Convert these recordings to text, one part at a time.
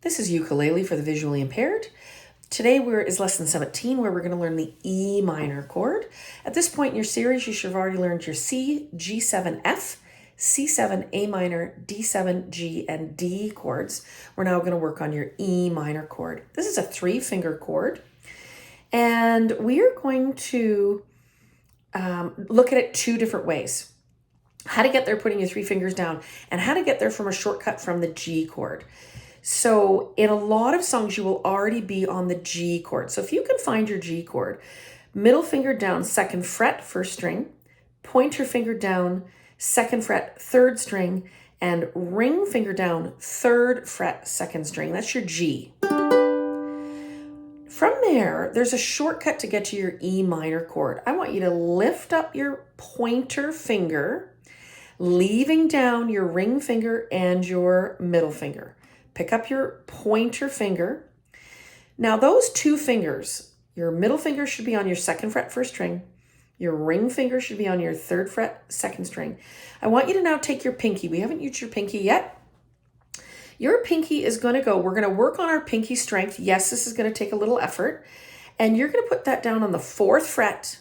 This is Ukulele for the Visually Impaired. Today is lesson 17, where we're going to learn the E minor chord. At this point in your series, you should have already learned your C, G7, F, C7, A minor, D7, G, and D chords. We're now going to work on your E minor chord. This is a 3-finger chord, and we are going to look at it 2 different ways. How to get there putting your 3 fingers down, and how to get there from a shortcut from the G chord. So in a lot of songs, you will already be on the G chord. So if you can find your G chord, middle finger down, 2nd fret, 1st string, pointer finger down, 2nd fret, 3rd string, and ring finger down, 3rd fret, 2nd string. That's your G. From there, there's a shortcut to get to your E minor chord. I want you to lift up your pointer finger, leaving down your ring finger and your middle finger. Pick up your pointer finger. Now those 2 fingers, your middle finger should be on your 2nd fret, 1st string. Your ring finger should be on your 3rd fret, 2nd string. I want you to now take your pinky. We haven't used your pinky yet. Your pinky is going to go, we're going to work on our pinky strength. Yes, this is going to take a little effort. And you're going to put that down on the 4th fret,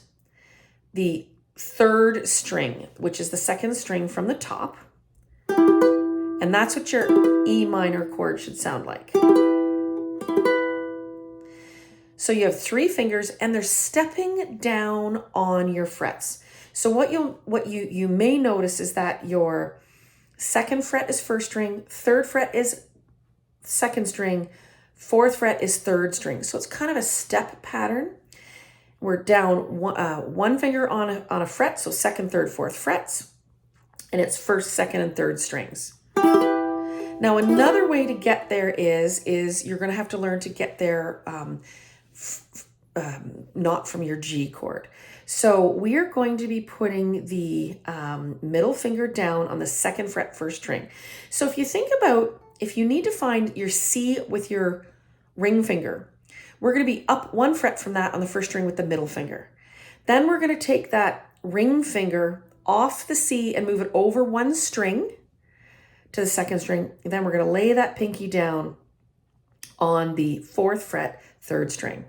the 3rd string, which is the 2nd string from the top. And that's what your E minor chord should sound like. So you have 3 fingers and they're stepping down on your frets. So what you may notice is that your 2nd fret is 1st string, 3rd fret is 2nd string, 4th fret is 3rd string. So it's kind of a step pattern. We're down one finger on a fret, so 2nd, 3rd, 4th frets, and it's 1st, 2nd, and 3rd strings. Now, another way to get there is you're going to have to learn to get there not from your G chord. So we are going to be putting the middle finger down on the 2nd fret, 1st string. So if you think about, if you need to find your C with your ring finger, we're going to be up 1 fret from that on the 1st string with the middle finger. Then we're going to take that ring finger off the C and move it over 1 string to the 2nd string. And then we're going to lay that pinky down on the 4th fret, 3rd string.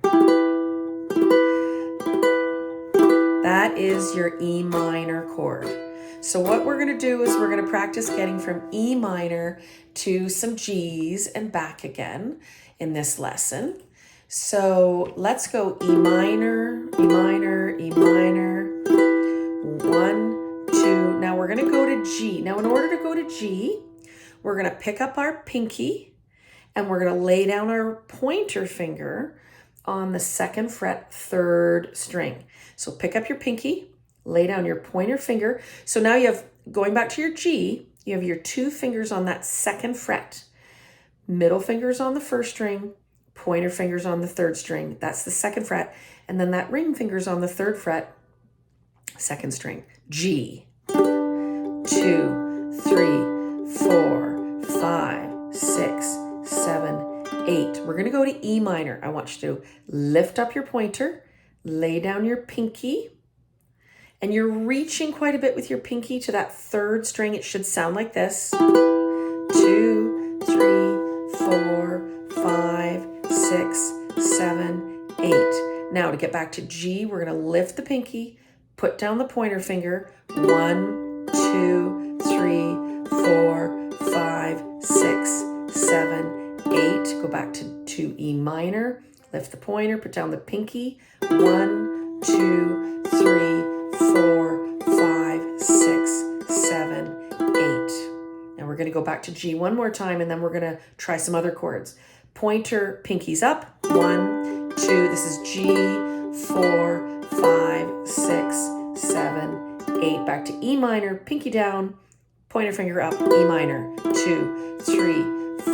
That is your E minor chord. So what we're going to do is we're going to practice getting from E minor to some G's and back again in this lesson. So let's go E minor, E minor, E minor, 1, 2. Now we're going to go to G. Now in order to go to G, we're going to pick up our pinky and we're going to lay down our pointer finger on the 2nd fret, 3rd string. So pick up your pinky, lay down your pointer finger. So now you have, going back to your G, you have your 2 fingers on that 2nd fret. Middle fingers on the 1st string, pointer fingers on the 3rd string. That's the 2nd fret. And then that ring fingers on the 3rd fret, 2nd string. G. 2, 3, 4, 5, 6, 7, 8. We're going to go to E minor. I want you to lift up your pointer, lay down your pinky, and you're reaching quite a bit with your pinky to that 3rd string. It should sound like this. 2, 3, 4, 5, 6, 7, 8. Now to get back to G, we're going to lift the pinky, put down the pointer finger. 1, 2, 3, 4, 5, 6, 7, 8. Go back to E minor, lift the pointer, put down the pinky. 1, 2, 3, 4, 5, 6, 7, 8. Now we're going to go back to G one more time, and then we're going to try some other chords. Pointer, pinkies up. 1, 2. This is G, 4, 5, 6, 7, 8. Back to E minor, pinky down, pointer finger up, E minor. 2, 3,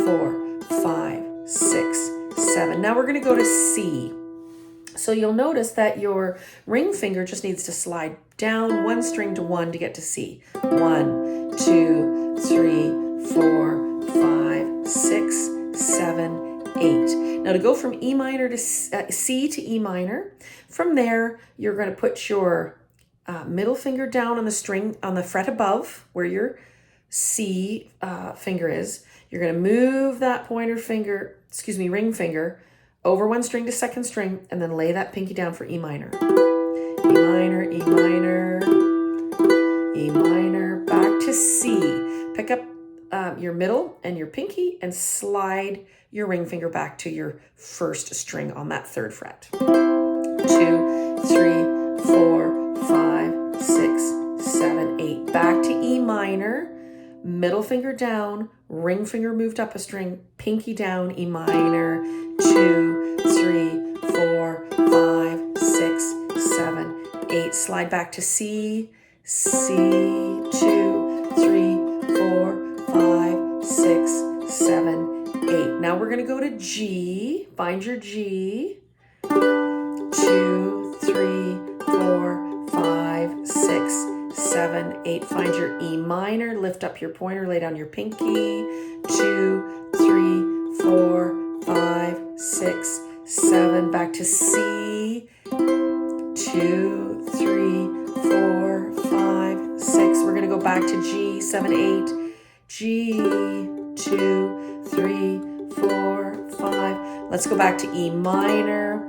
4, 5, 6, 7. Now we're going to go to C. So you'll notice that your ring finger just needs to slide down 1 string to 1 to get to C. 1, 2, 3, 4, 5, 6, 7, 8. Now to go from E minor to C to E minor, from there you're going to put your middle finger down on the string on the fret above where your C finger is. You're going to move that ring finger over one string to second string, and then lay that pinky down for E minor. E minor, E minor, E minor, back to C. Pick up your middle and your pinky and slide your ring finger back to your first string on that third fret. 2, 3, 4, 5, 6, 7, 8. Back to E minor, middle finger down, ring finger moved up a string, pinky down, E minor, 2, 3, 4, 5, 6, 7, 8. Slide back to C, C, 2, 3, 4, 5, 6, 7, 8. Now we're going to go to G. Find your G. 2, 3, 4, 5, 6, 7, 8. Find your E minor. Lift up your pointer. Lay down your pinky. 2, 3, 4, 5, 6, 7. Back to C. 2, 3, 4, 5, 6. We're going to go back to G. 7, 8. G. 2, 3, 4, 5. Let's go back to E minor.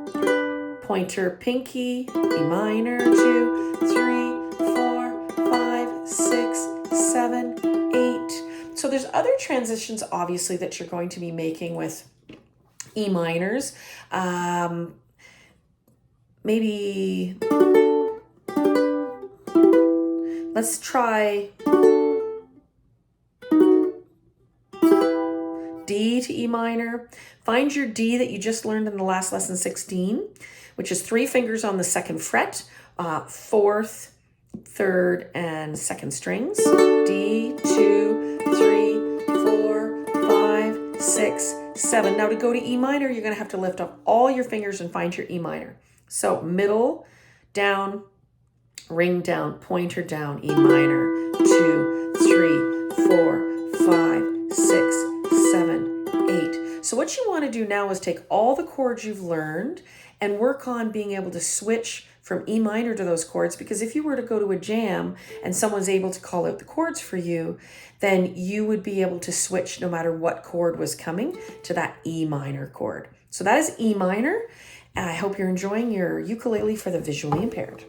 Pointer, pinky, E minor, 2, 3, 4, 5, 6, 7, 8. So there's other transitions, obviously, that you're going to be making with E minors. Maybe let's try D to E minor. Find your D that you just learned in the last lesson 16, which is 3 fingers on the second fret, 4th, 3rd, and 2nd strings. D, 2, 3, 4, 5, 6, 7. Now to go to E minor, you're going to have to lift up all your fingers and find your E minor. So middle, down, ring down, pointer down, E minor, 2, 3, 4, 5, 6, 7, 8. So what you want to do now is take all the chords you've learned and work on being able to switch from E minor to those chords, because if you were to go to a jam and someone's able to call out the chords for you, then you would be able to switch no matter what chord was coming to that E minor chord. So that is E minor. I hope you're enjoying your ukulele for the visually impaired.